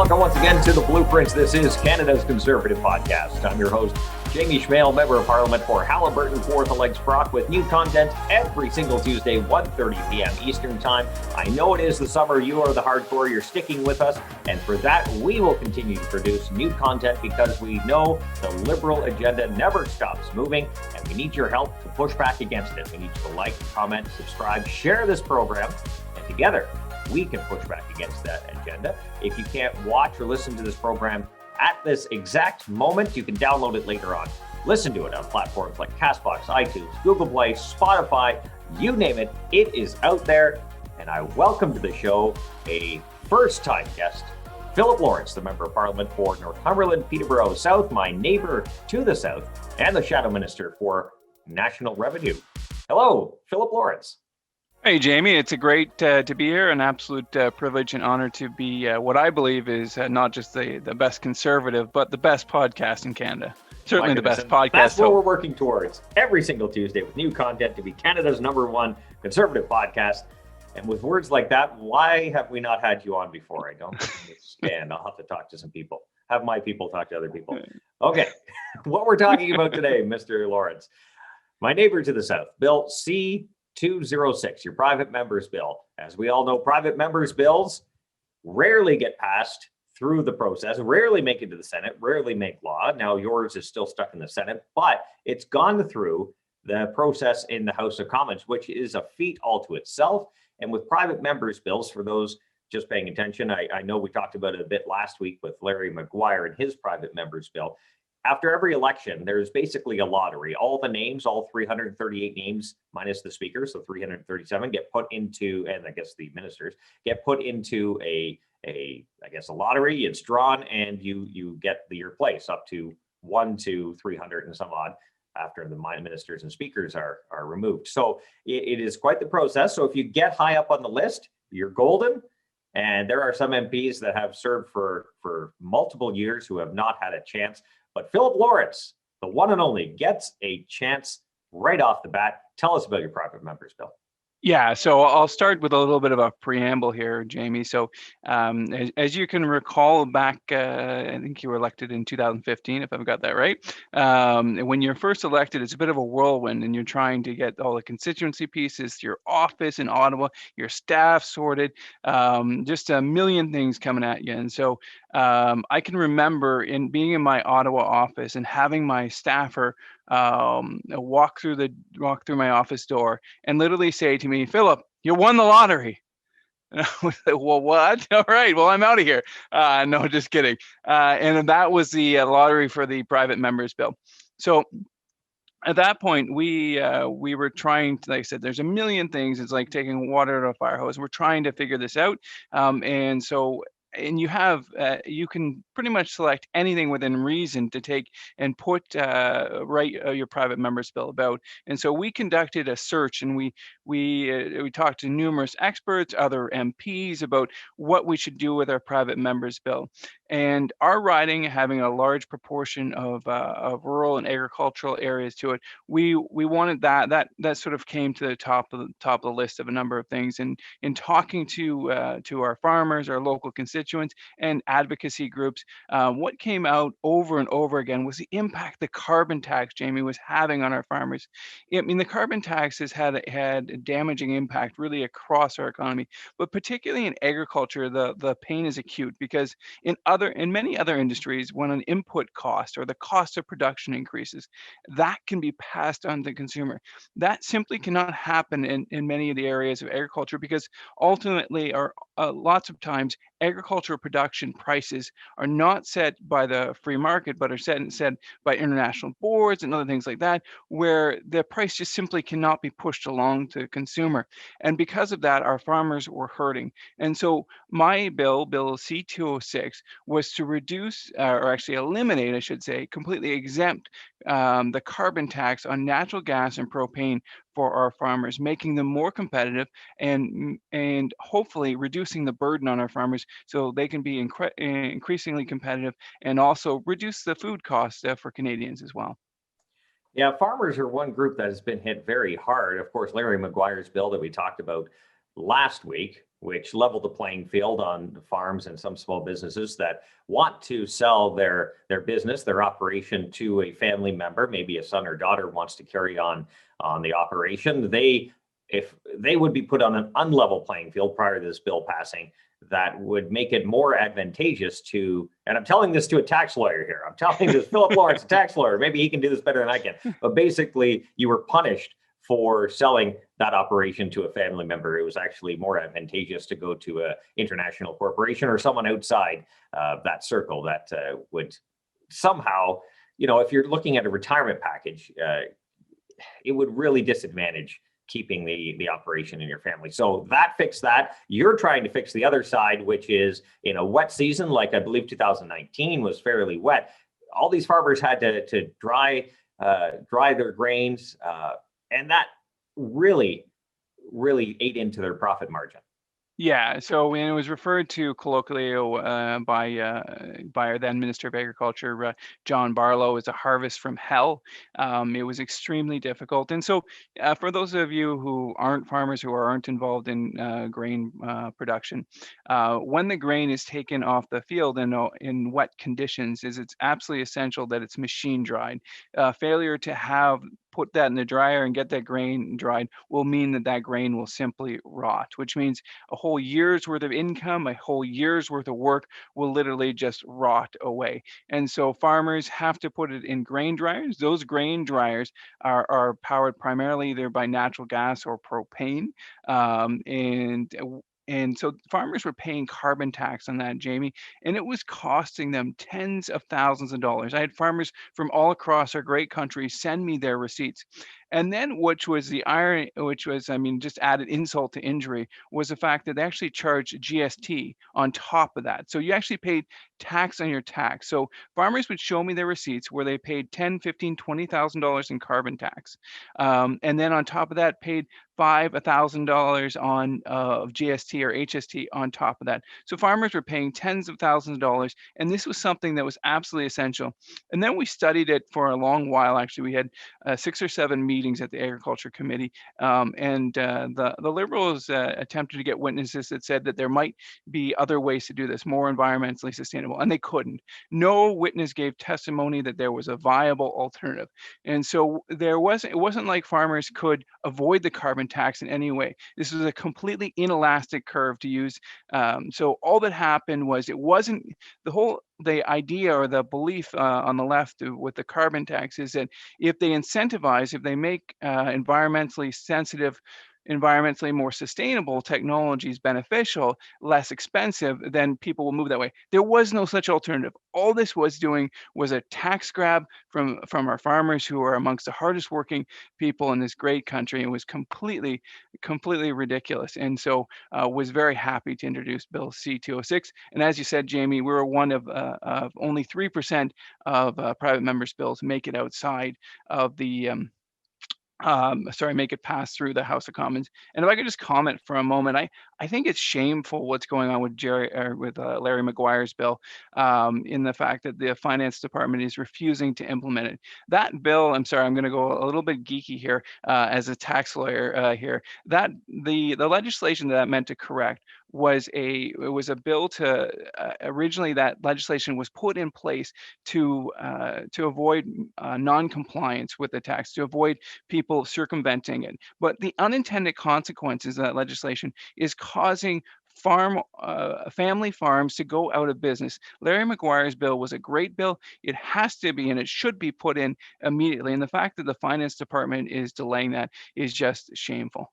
Welcome once again to The Blueprints. This is Canada's Conservative Podcast. I'm your host, Jamie Schmale, Member of Parliament for Haliburton, Fourth and Lakes Brock, with new content every single Tuesday, 1:30 p.m. Eastern Time. I know it is the summer. You are the hardcore. You're sticking with us. And for that, we will continue to produce new content because we know the Liberal agenda never stops moving, and we need your help to push back against it. We need you to like, comment, subscribe, share this program, and together, we can push back against that agenda. If you can't watch or listen to this program at this exact moment, you can download it later on. Listen to it on platforms like Castbox, iTunes, Google Play, Spotify, you name it, it is out there. And I welcome to the show a first-time guest, Philip Lawrence, the Member of Parliament for Northumberland-Peterborough South, my neighbor to the south, and the Shadow Minister for National Revenue. Hello, Philip Lawrence. Hey, Jamie, it's a great to be here. An absolute privilege and honor to be what I believe is not just the best conservative, but the best podcast in Canada. Certainly the best podcast. That's what we're working towards every single Tuesday with new content to be Canada's #1 conservative podcast. And with words like that, why have we not had you on before? I don't understand. I'll have to talk to some people. Have my people talk to other people. Okay, what we're talking about today, Mr. Lawrence, my neighbor to the south, Bill C-206, your private members bill. As we all know, private members bills rarely get passed through the process, rarely make it to the Senate, rarely make law. Now yours is still stuck in the Senate, but it's gone through the process in the House of Commons, which is a feat all to itself. And with private members bills, for those just paying attention, I know we talked about it a bit last week with Larry Maguire and his private members bill. After every election, there's basically a lottery. All the names, all 338 names, minus the speaker, so 337, get put into, and I guess the ministers, get put into a lottery. It's drawn, and you get your place up to 1 to 300 and some odd after the ministers and speakers are removed. So it is quite the process. So if you get high up on the list, you're golden. And there are some MPs that have served for multiple years who have not had a chance. But Philip Lawrence, the one and only, gets a chance right off the bat. Tell us about your private members bill. Yeah, so I'll start with a little bit of a preamble here, Jamie. So as you can recall back, I think you were elected in 2015, if I've got that right. When you're first elected, it's a bit of a whirlwind, and you're trying to get all the constituency pieces, your office in Ottawa, your staff sorted, just a million things coming at you. And so I can remember being in my Ottawa office and having my staffer walk through my office door and literally say to me, "Philip, you won the lottery." And I was like, "Well, what? All right, well, I'm out of here." No, just kidding. And that was the lottery for the private members bill. So at that point, we were trying to, like I said, there's a million things. It's like taking water to a fire hose. We're trying to figure this out. And you can pretty much select anything within reason to take and put your private members bill about. And so we conducted a search, and we talked to numerous experts, other MPs, about what we should do with our private members bill. And our riding, having a large proportion of rural and agricultural areas to it, we wanted that sort of came to the top of the list of a number of things. And in talking to our farmers, our local constituents, and advocacy groups, what came out over and over again was the impact the carbon tax, Jamie, was having on our farmers. I mean, the carbon tax has had a damaging impact really across our economy, but particularly in agriculture, the pain is acute, because in many other industries, when an input cost or the cost of production increases, that can be passed on to the consumer. That simply cannot happen in many of the areas of agriculture, because ultimately, lots of times, agricultural production prices are not set by the free market, but are set by international boards and other things like that, where the price just simply cannot be pushed along to the consumer. And because of that, our farmers were hurting. And so my bill C-206, was to reduce, or actually eliminate, I should say, completely exempt the carbon tax on natural gas and propane for our farmers, making them more competitive and hopefully reducing the burden on our farmers so they can be increasingly competitive, and also reduce the food costs for Canadians as well. Yeah, farmers are one group that has been hit very hard. Of course, Larry Maguire's bill that we talked about last week which leveled the playing field on farms and some small businesses that want to sell their business, their operation to a family member, maybe a son or daughter wants to carry on the operation. If they would be put on an unlevel playing field prior to this bill passing, that would make it more advantageous to, and I'm telling this to a tax lawyer here, I'm telling this Philip Lawrence, a tax lawyer, maybe he can do this better than I can, but basically you were punished for selling that operation to a family member. It was actually more advantageous to go to an international corporation or someone outside that circle that would somehow, if you're looking at a retirement package, it would really disadvantage keeping the operation in your family. So that fixed that. You're trying to fix the other side, which is in a wet season, like I believe 2019 was fairly wet. All these farmers had to dry their grains, and that really ate into their profit margin. Yeah, so when it was referred to colloquially by our then Minister of Agriculture, John Barlow, as a harvest from hell. It was extremely difficult. And so for those of you who aren't farmers, who aren't involved in grain production, when the grain is taken off the field in wet conditions, it's absolutely essential that it's machine dried. Failure to put that in the dryer and get that grain dried will mean that grain will simply rot, which means a whole year's worth of income, a whole year's worth of work will literally just rot away. And so farmers have to put it in grain dryers. Those grain dryers are powered primarily either by natural gas or propane. And so farmers were paying carbon tax on that, Jamie, and it was costing them tens of thousands of dollars. I had farmers from all across our great country send me their receipts. And then, which was the irony, just added insult to injury, was the fact that they actually charged GST on top of that. So you actually paid tax on your tax. So farmers would show me their receipts where they paid $10,000, $15,000, $20,000 in carbon tax. And then on top of that, paid $1,000 on of GST or HST on top of that. So farmers were paying tens of thousands of dollars, and this was something that was absolutely essential. And then we studied it for a long while. Actually, we had 6 or 7 meetings at the Agriculture Committee, and the Liberals attempted to get witnesses that said that there might be other ways to do this, more environmentally sustainable, and they couldn't. No witness gave testimony that there was a viable alternative. And so it wasn't like farmers could avoid the carbon tax in any way. This was a completely inelastic curve to use. So all that happened was it wasn't the idea or the belief on the left with the carbon tax is that if they make environmentally sensitive, environmentally more sustainable technologies beneficial, less expensive, then people will move that way. There was no such alternative. All this was doing was a tax grab from our farmers, who are amongst the hardest working people in this great country. It was completely ridiculous. And so was very happy to introduce Bill C-206. And as you said, Jamie, we were one of only 3% of private members' bills make it outside of the make it pass through the House of Commons. And if I could just comment for a moment, I think it's shameful what's going on with Larry Maguire's bill, in the fact that the Finance Department is refusing to implement it. That bill, I'm sorry, I'm going to go a little bit geeky here as a tax lawyer here. That the legislation that meant to correct was a bill to originally that legislation was put in place to avoid non-compliance with the tax, to avoid people circumventing it. But the unintended consequences of that legislation is causing family farms to go out of business. Larry Maguire's bill was a great bill. It has to be, and it should be put in immediately. And the fact that the Finance Department is delaying that is just shameful.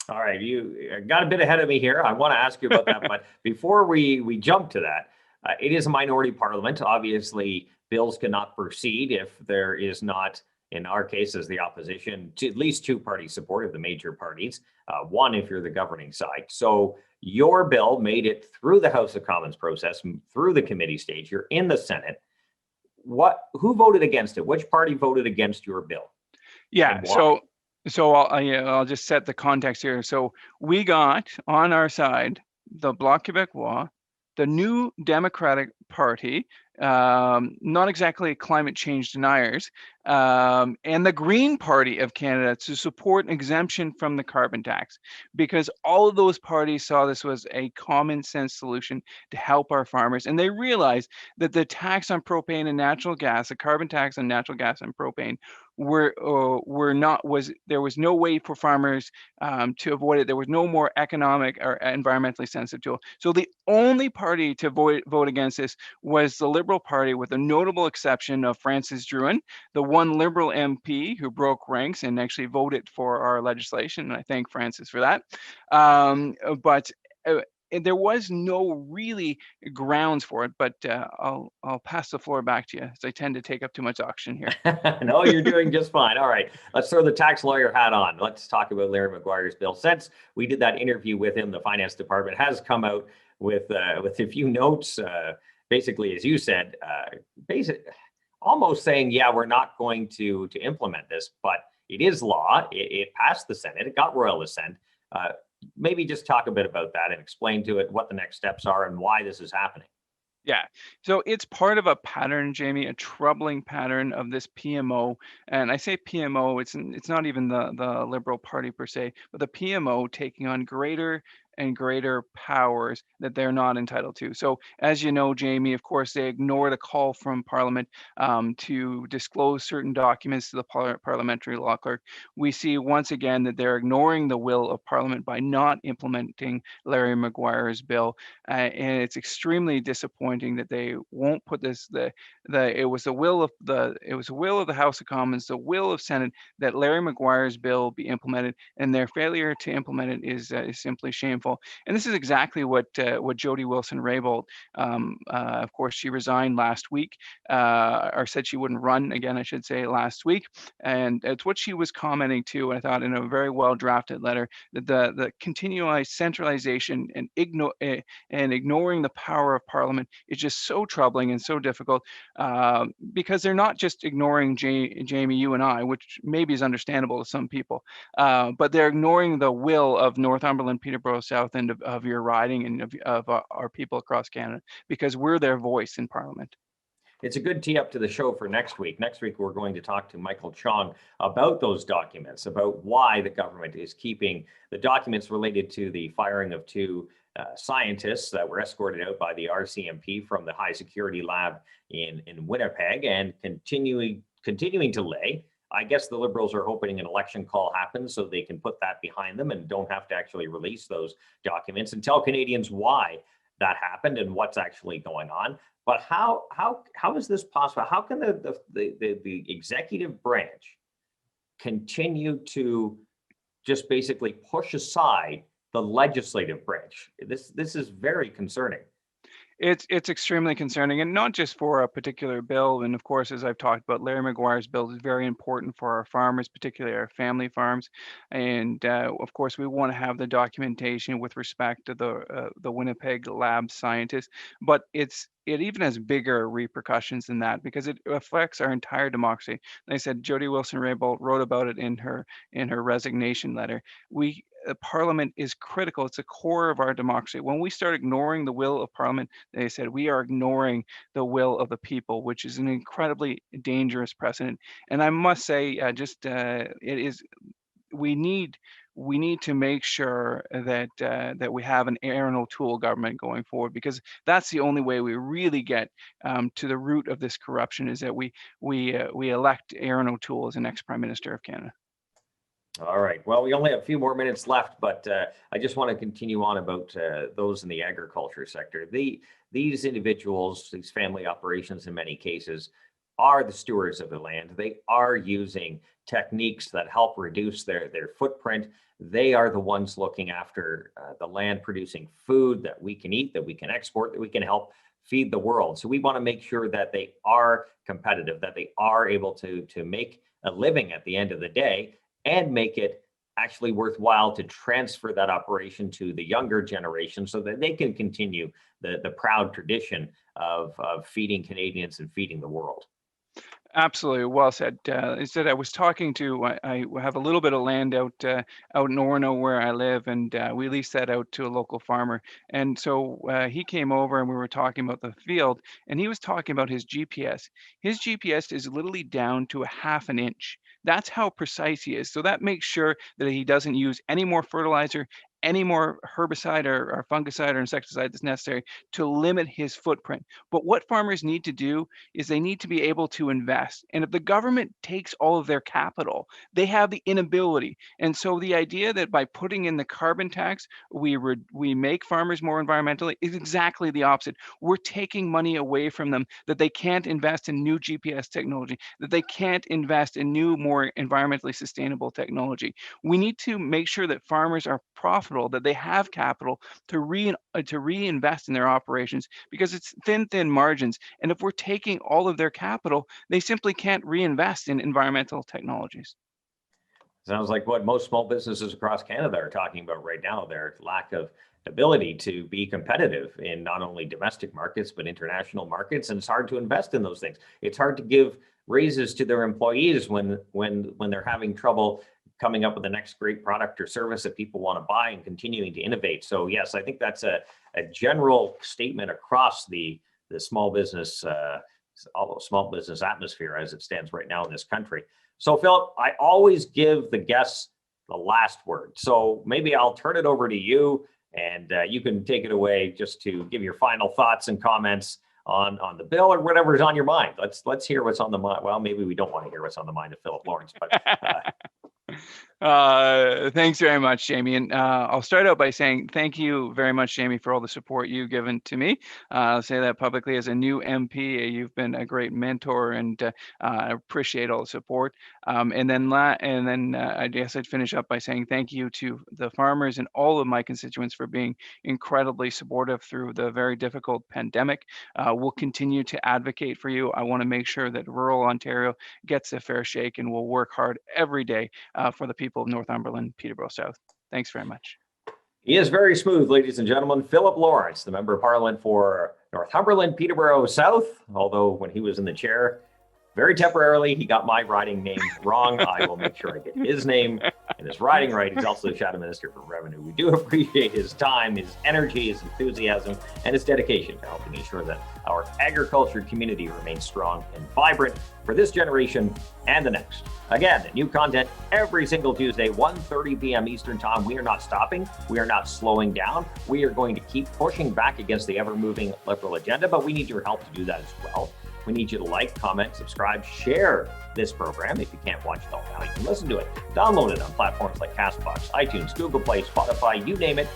All right, you got a bit ahead of me here. I want to ask you about that, but before we jump to that, it is a minority parliament. Obviously, bills cannot proceed if there is not, in our case, as the opposition, to at least 2 party support of the major parties, 1 if you're the governing side. So your bill made it through the House of Commons process, through the committee stage. You're in the Senate. Who voted against it? Which party voted against your bill? Yeah, so I'll just set the context here. So we got on our side the Bloc Québécois, the New Democratic Party, not exactly climate change deniers, and the Green Party of Canada to support an exemption from the carbon tax, because all of those parties saw this was a common sense solution to help our farmers. And they realized that the tax on propane and natural gas, the carbon tax on natural gas and propane, there was no way for farmers to avoid it. There was no more economic or environmentally sensitive tool. So the only party to vote against this was the Liberal Party, with a notable exception of Francis Drouin, the one Liberal MP who broke ranks and actually voted for our legislation. And I thank Francis for that. But there was no really grounds for it, but I'll pass the floor back to you, as I tend to take up too much oxygen here. No, you're doing just fine. All right, let's throw the tax lawyer hat on. Let's talk about Larry Maguire's bill. Since we did that interview with him, the finance department has come out with a few notes, basically, as you said, almost saying, yeah, we're not going to implement this, but it is law. It passed the Senate. It got royal assent. Maybe just talk a bit about that and explain to it what the next steps are and why this is happening. Yeah, so it's part of a pattern, Jamie, a troubling pattern of this PMO. And I say PMO, it's not even the Liberal Party per se, but the PMO taking on greater and greater powers that they're not entitled to. So as you know, Jamie, of course, they ignored a call from Parliament to disclose certain documents to the parliamentary law clerk. We see once again that they're ignoring the will of Parliament by not implementing Larry Maguire's bill. And it's extremely disappointing that they won't put this. It was the will of the House of Commons, the will of Senate, that Larry Maguire's bill be implemented, and their failure to implement it is simply shameful. And this is exactly what Jody Wilson-Raybould, of course, she resigned last week, or said she wouldn't run again, I should say, last week. And it's what she was commenting to, I thought, in a very well drafted letter, that the continualized centralization and ignoring the power of Parliament is just so troubling and so difficult, because they're not just ignoring Jamie, you and I, which maybe is understandable to some people, but they're ignoring the will of Northumberland-Peterborough, south end of your riding, and of our people across Canada, because we're their voice in Parliament. It's a good tee up to the show for next week. Next week, we're going to talk to Michael Chong about those documents, about why the government is keeping the documents related to the firing of two scientists that were escorted out by the RCMP from the high security lab in Winnipeg, and continuing to lay. I guess the Liberals are hoping an election call happens so they can put that behind them and don't have to actually release those documents and tell Canadians why that happened and what's actually going on. But how is this possible? How can the executive branch continue to just basically push aside the legislative branch? This is very concerning. It's extremely concerning, and not just for a particular bill. And of course, as I've talked about, Larry Maguire's bill is very important for our farmers, particularly our family farms. And of course, we want to have the documentation with respect to the Winnipeg lab scientists. But it even has bigger repercussions than that, because it affects our entire democracy. Like I said, Jody Wilson-Raybould wrote about it in her resignation letter. Parliament is critical. It's a core of our democracy. When we start ignoring the will of Parliament, they said, we are ignoring the will of the people, which is an incredibly dangerous precedent. And I must say, we need to make sure that we have an Aaron O'Toole government going forward, because that's the only way we really get to the root of this corruption, is that we elect Aaron O'Toole as the next Prime Minister of Canada. All right. Well, we only have a few more minutes left, but I just want to continue on about those in the agriculture sector. These individuals, these family operations, in many cases, are the stewards of the land. They are using techniques that help reduce their footprint. They are the ones looking after the land, producing food that we can eat, that we can export, that we can help feed the world. So we want to make sure that they are competitive, that they are able to make a living at the end of the day, and make it actually worthwhile to transfer that operation to the younger generation so that they can continue the proud tradition of feeding Canadians and feeding the world. Absolutely, well said. Instead, I was talking to. I have a little bit of land out out in Orono where I live, and we lease that out to a local farmer. And so he came over, and we were talking about the field, and he was talking about his GPS. His GPS is literally down to a half an inch. That's how precise he is. So that makes sure that he doesn't use any more fertilizer, any more herbicide or fungicide or insecticide that's necessary to limit his footprint. But what farmers need to do is they need to be able to invest. And if the government takes all of their capital, they have the inability. And so the idea that by putting in the carbon tax, we make farmers more environmentally is exactly the opposite. We're taking money away from them that they can't invest in new GPS technology, that they can't invest in new, more environmentally sustainable technology. We need to make sure that farmers are profitable, that they have capital to reinvest in their operations because it's thin margins. And if we're taking all of their capital, they simply can't reinvest in environmental technologies. Sounds like what most small businesses across Canada are talking about right now, their lack of ability to be competitive in not only domestic markets, but international markets. And it's hard to invest in those things. It's hard to give raises to their employees when they're having trouble coming up with the next great product or service that people want to buy and continuing to innovate. So yes, I think that's a general statement across the small business atmosphere as it stands right now in this country. So Philip, I always give the guests the last word. So maybe I'll turn it over to you, and you can take it away just to give your final thoughts and comments on the bill or whatever's on your mind. Let's hear what's on the mind. Well, maybe we don't want to hear what's on the mind of Philip Lawrence, but thanks very much, Jamie. And I'll start out by saying thank you very much, Jamie, for all the support you've given to me. I'll say that publicly as a new MP. You've been a great mentor, and I appreciate all the support. And then I guess I'd finish up by saying thank you to the farmers and all of my constituents for being incredibly supportive through the very difficult pandemic. We'll continue to advocate for you. I want to make sure that rural Ontario gets a fair shake, and we'll work hard every day for the people of Northumberland-Peterborough South. Thanks very much. He is very smooth, ladies and gentlemen. Philip Lawrence, the Member of Parliament for Northumberland-Peterborough South, although when he was in the chair, very temporarily, he got my riding name wrong. I will make sure I get his name and his riding right. He's also the Shadow Minister for Revenue. We do appreciate his time, his energy, his enthusiasm, and his dedication to helping ensure that our agriculture community remains strong and vibrant for this generation and the next. Again, new content every single Tuesday, 1:30 p.m. Eastern Time. We are not stopping. We are not slowing down. We are going to keep pushing back against the ever-moving liberal agenda, but we need your help to do that as well. We need you to like, comment, subscribe, share this program. If you can't watch it all now, you can listen to it. Download it on platforms like CastBox, iTunes, Google Play, Spotify, you name it.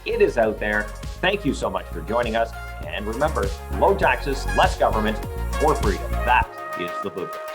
It is out there. Thank you so much for joining us. And remember, low taxes, less government, more freedom. That is the movement.